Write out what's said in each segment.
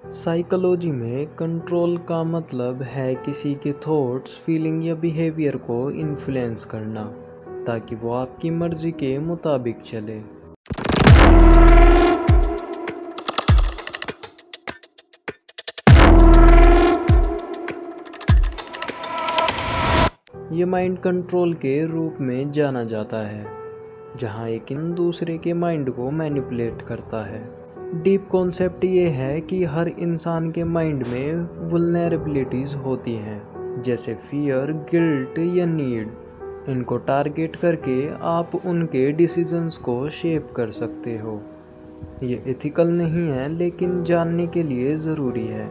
Psychology में control का मतलब है किसी के थॉट्स, फीलिंग या बिहेवियर को इन्फ्लुएंस करना ताकि वो आपकी मर्जी के मुताबिक चले। ये माइंड कंट्रोल के रूप में जाना जाता है, जहाँ एक दूसरे के माइंड को मैनिपुलेट करता है। डीप कॉन्सेप्ट ये है कि हर इंसान के माइंड में वल्नरेबिलिटीज़ होती हैं, जैसे फियर, गिल्ट या नीड। इनको टारगेट करके आप उनके डिसीजंस को शेप कर सकते हो। ये एथिकल नहीं है, लेकिन जानने के लिए ज़रूरी है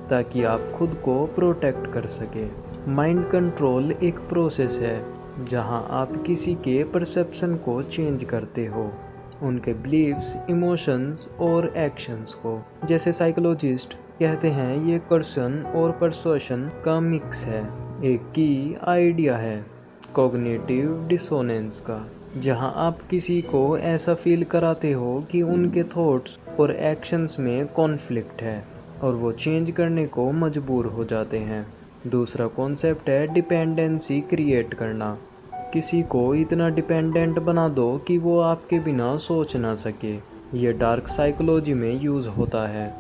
ताकि आप खुद को प्रोटेक्ट कर सके। माइंड कंट्रोल एक प्रोसेस है जहां आप किसी के परसेप्शन को चेंज करते हो, उनके बिलीव्स, इमोशंस और एक्शंस को। जैसे साइकोलॉजिस्ट कहते हैं, ये पर्सन और परसुएशन का मिक्स है। एक की आइडिया है कॉग्निटिव डिसोनेंस का, जहां आप किसी को ऐसा फील कराते हो कि उनके थॉट्स और एक्शंस में कॉन्फ्लिक्ट है और वो चेंज करने को मजबूर हो जाते हैं। दूसरा कॉन्सेप्ट है डिपेंडेंसी क्रिएट करना। किसी को इतना डिपेंडेंट बना दो कि वो आपके बिना सोच ना सके। ये डार्क साइकोलॉजी में यूज़ होता है,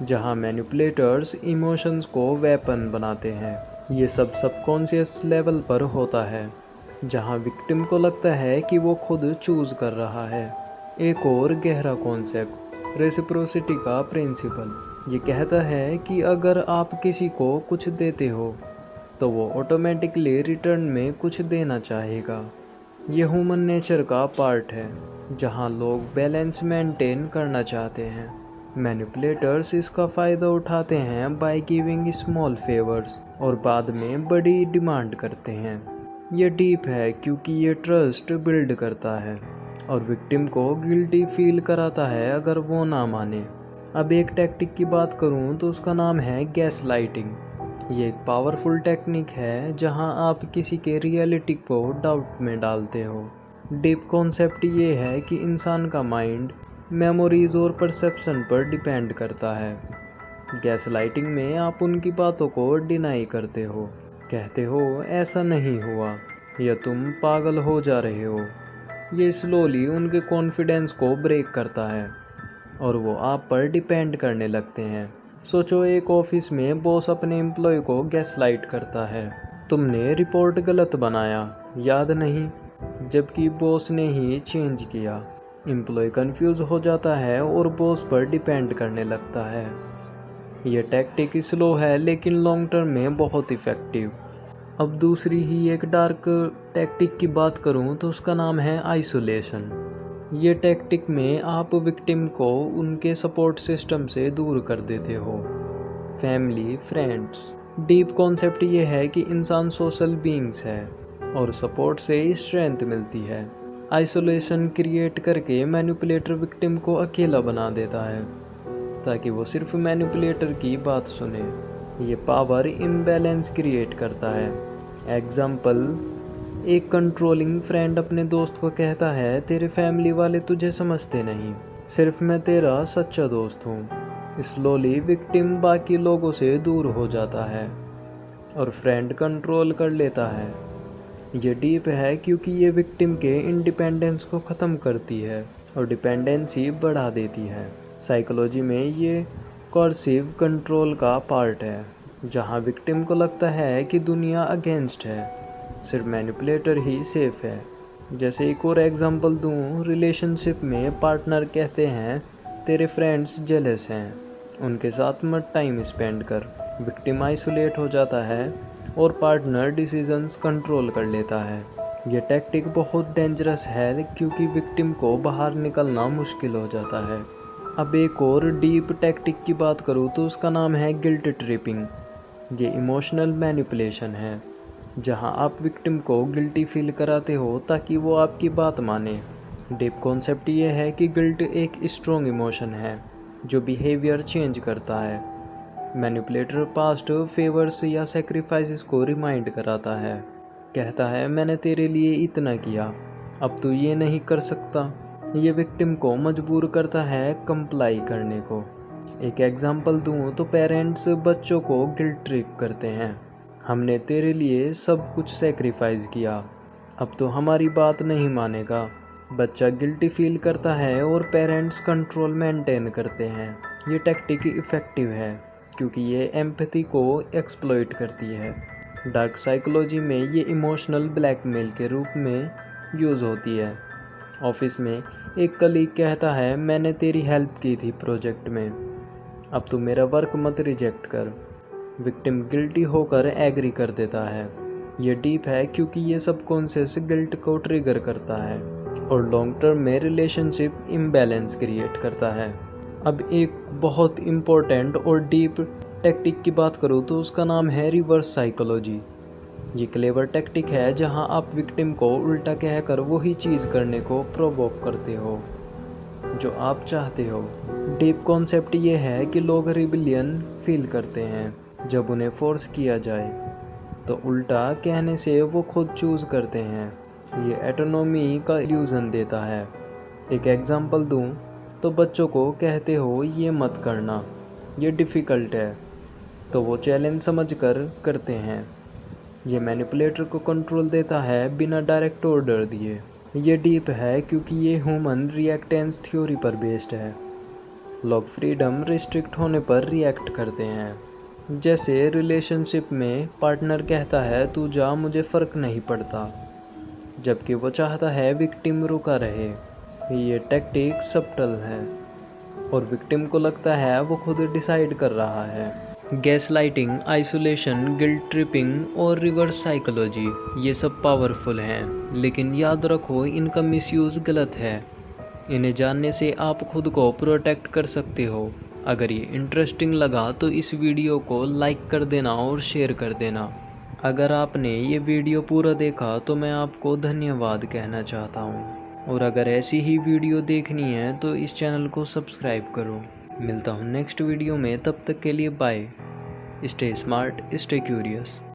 जहां मैनिपुलेटर्स इमोशंस को वेपन बनाते हैं। ये सब सबकॉन्शियस लेवल पर होता है, जहां विक्टिम को लगता है कि वो खुद चूज़ कर रहा है। एक और गहरा कॉन्सेप्ट, रेसिप्रोसिटी का प्रिंसिपल। ये कहता है कि अगर आप किसी को कुछ देते हो तो वो ऑटोमेटिकली रिटर्न में कुछ देना चाहेगा। ये ह्यूमन नेचर का पार्ट है, जहां लोग बैलेंस मेंटेन करना चाहते हैं। मैनिपुलेटर्स इसका फ़ायदा उठाते हैं बाय गिविंग स्मॉल फेवर्स और बाद में बड़ी डिमांड करते हैं। ये डीप है क्योंकि ये ट्रस्ट बिल्ड करता है और विक्टिम को गिल्टी फील कराता है अगर वो ना माने। अब एक टेक्निक की बात करूं तो उसका नाम है गैसलाइटिंग। ये एक पावरफुल टेक्निक है जहां आप किसी के रियलिटी को डाउट में डालते हो। डीप कॉन्सेप्ट ये है कि इंसान का माइंड मेमोरीज और परसेप्शन पर डिपेंड करता है। गैसलाइटिंग में आप उनकी बातों को डिनाई करते हो, कहते हो ऐसा नहीं हुआ या तुम पागल हो जा रहे हो। ये स्लोली उनके कॉन्फिडेंस को ब्रेक करता है और वो आप पर डिपेंड करने लगते हैं। सोचो, एक ऑफिस में बॉस अपने एम्प्लॉय को गैसलाइट करता है, तुमने रिपोर्ट गलत बनाया, याद नहीं, जबकि बॉस ने ही चेंज किया। एम्प्लॉय कंफ्यूज हो जाता है और बॉस पर डिपेंड करने लगता है। यह टैक्टिक स्लो है लेकिन लॉन्ग टर्म में बहुत इफ़ेक्टिव। अब दूसरी ही एक डार्क टैक्टिक की बात करूं तो उसका नाम है आइसोलेशन। ये टैक्टिक में आप विक्टिम को उनके सपोर्ट सिस्टम से दूर कर देते हो, फैमिली, फ्रेंड्स। डीप कॉन्सेप्ट ये है कि इंसान सोशल बीइंग्स है और सपोर्ट से स्ट्रेंथ मिलती है। आइसोलेशन क्रिएट करके मैनिपुलेटर विक्टिम को अकेला बना देता है ताकि वो सिर्फ मैनिपुलेटर की बात सुने। ये पावर इम्बैलेंस क्रिएट करता है। एग्जाम्पल, एक कंट्रोलिंग फ्रेंड अपने दोस्त को कहता है, तेरे फैमिली वाले तुझे समझते नहीं, सिर्फ मैं तेरा सच्चा दोस्त हूँ। स्लोली विक्टिम बाकी लोगों से दूर हो जाता है और फ्रेंड कंट्रोल कर लेता है। ये डीप है क्योंकि ये विक्टिम के इंडिपेंडेंस को ख़त्म करती है और डिपेंडेंसी बढ़ा देती है। साइकोलॉजी में ये कोर्सिव कंट्रोल का पार्ट है, जहाँ विक्टिम को लगता है कि दुनिया अगेंस्ट है, सिर्फ मैनिपुलेटर ही सेफ है। जैसे एक और एग्जांपल दूँ, रिलेशनशिप में पार्टनर कहते हैं, तेरे फ्रेंड्स जेलस हैं, उनके साथ मत टाइम स्पेंड कर। विक्टिम आइसोलेट हो जाता है और पार्टनर डिसीजंस कंट्रोल कर लेता है। ये टैक्टिक बहुत डेंजरस है क्योंकि विक्टिम को बाहर निकलना मुश्किल हो जाता है। अब एक और डीप टैक्टिक की बात करूँ तो उसका नाम है गिल्ट ट्रिपिंग। ये इमोशनल मैनिपुलेशन है, जहां आप विक्टिम को गिल्टी फील कराते हो ताकि वो आपकी बात माने। डीप कॉन्सेप्ट ये है कि गिल्ट एक स्ट्रॉन्ग इमोशन है जो बिहेवियर चेंज करता है। मैनिपुलेटर पास्ट फेवर्स या सेक्रीफाइसेस को रिमाइंड कराता है, कहता है मैंने तेरे लिए इतना किया, अब तू ये नहीं कर सकता। ये विक्टिम को मजबूर करता है कंप्लाई करने को। एक एग्जांपल दूँ तो पेरेंट्स बच्चों को गिल्ट ट्रिप करते हैं, हमने तेरे लिए सब कुछ सेक्रीफाइस किया, अब तो हमारी बात नहीं मानेगा। बच्चा गिल्टी फील करता है और पेरेंट्स कंट्रोल मेंटेन करते हैं। ये टैक्टिक इफ़ेक्टिव है क्योंकि ये एम्पैथी को एक्सप्लॉइट करती है। डार्क साइकोलॉजी में ये इमोशनल ब्लैकमेल के रूप में यूज़ होती है। ऑफिस में एक कलीग कहता है, मैंने तेरी हेल्प की थी प्रोजेक्ट में, अब तू मेरा वर्क मत रिजेक्ट कर। विक्टिम गिल्टी होकर एग्री कर देता है। ये डीप है क्योंकि ये सबकॉन्शियस गिल्ट को ट्रिगर करता है और लॉन्ग टर्म में रिलेशनशिप इम्बैलेंस क्रिएट करता है। अब एक बहुत इम्पोर्टेंट और डीप टैक्टिक की बात करूँ तो उसका नाम है रिवर्स साइकोलॉजी। ये क्लेवर टैक्टिक है जहां आप विक्टिम को उल्टा कहकर वही चीज़ करने को प्रोवोक करते हो जो आप चाहते हो। डीप कॉन्सेप्ट ये है कि लोग रिबिलियन फील करते हैं जब उन्हें फोर्स किया जाए, तो उल्टा कहने से वो खुद चूज़ करते हैं। ये एटोनॉमी का इल्यूज़न देता है। एक एग्जांपल दूं तो बच्चों को कहते हो ये मत करना, ये डिफ़िकल्ट है, तो वो चैलेंज समझकर करते हैं। ये मैनिपुलेटर को कंट्रोल देता है बिना डायरेक्ट ऑर्डर दिए। ये डीप है क्योंकि ये ह्यूमन रिएक्टेंस थ्योरी पर बेस्ड है। लोग फ्रीडम रिस्ट्रिक्ट होने पर रिएक्ट करते हैं। जैसे रिलेशनशिप में पार्टनर कहता है तू जा, मुझे फ़र्क नहीं पड़ता, जबकि वो चाहता है विक्टिम रुका रहे। ये टैक्टिक सब्टल है और विक्टिम को लगता है वो खुद डिसाइड कर रहा है। गैसलाइटिंग, आइसोलेशन, गिल्ट ट्रिपिंग और रिवर्स साइकोलॉजी ये सब पावरफुल हैं, लेकिन याद रखो इनका मिसयूज़ गलत है। इन्हें जानने से आप खुद को प्रोटेक्ट कर सकते हो। अगर ये इंटरेस्टिंग लगा तो इस वीडियो को लाइक कर देना और शेयर कर देना। अगर आपने ये वीडियो पूरा देखा तो मैं आपको धन्यवाद कहना चाहता हूँ, और अगर ऐसी ही वीडियो देखनी है तो इस चैनल को सब्सक्राइब करो। मिलता हूँ नेक्स्ट वीडियो में, तब तक के लिए bye. Stay smart, stay curious.